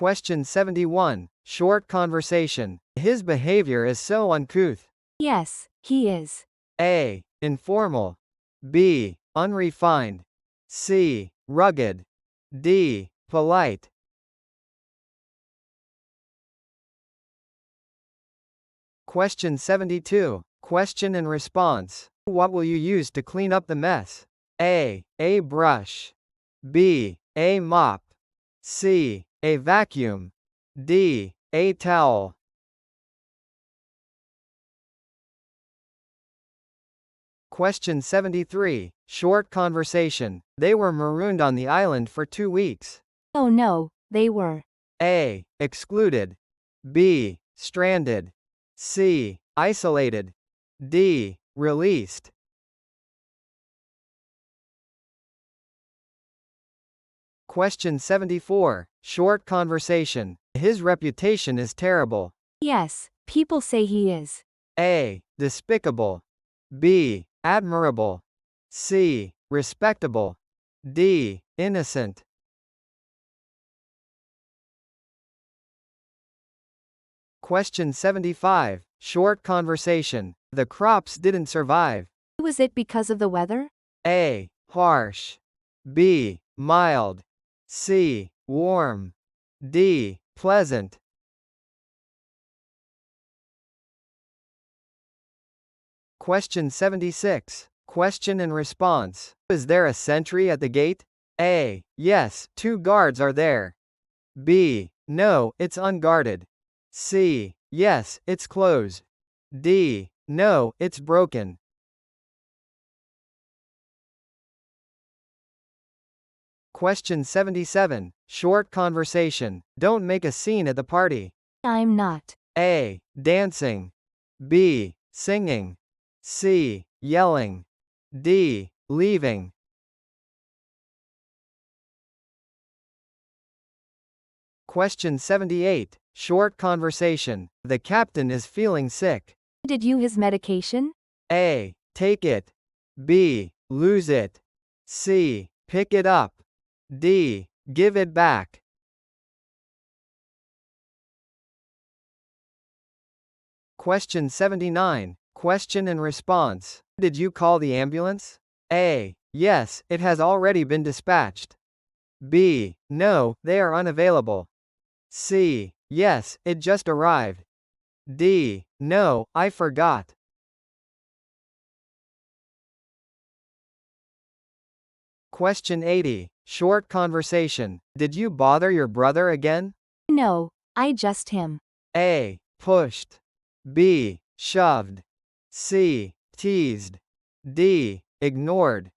Question 71. Short conversation. His behavior is so uncouth. Yes, he is. A. Informal. B. Unrefined. C. Rugged. D. Polite. Question 72. Question and response. What will you use to clean up the mess? A. A brush. B. A mop. C. A vacuum. D. A towel. Question 73. Short conversation. They were marooned on the island for 2 weeks. Oh no, they were. A. Excluded. B. Stranded. C. Isolated. D. Released. Question 74. Short conversation. His reputation is terrible. Yes, people say he is. A. Despicable. B. Admirable. C. Respectable. D. Innocent. Question 75. Short conversation. The crops didn't survive. Was it because of the weather? A. Harsh. B. Mild. C. Warm. D. Pleasant. Question 76. Question and response. Is there a sentry at the gate? A. Yes, 2 guards are there. B. No, it's unguarded. C. Yes, it's closed. D. No, it's broken. Question 77. Short conversation. Don't make a scene at the party. I'm not. A. Dancing. B. Singing. C. Yelling. D. Leaving. Question 78. Short conversation. The captain is feeling sick. Did you his medication? A. Take it. B. Lose it. C. Pick it up. D. Give it back. Question 79. Question and response. Did you call the ambulance? A. Yes, it has already been dispatched. B. No, they are unavailable. C. Yes, it just arrived. D. No, I forgot. Question 80. Short conversation. Did you bother your brother again? No, I just him. A. Pushed. B. Shoved. C. Teased. D. Ignored.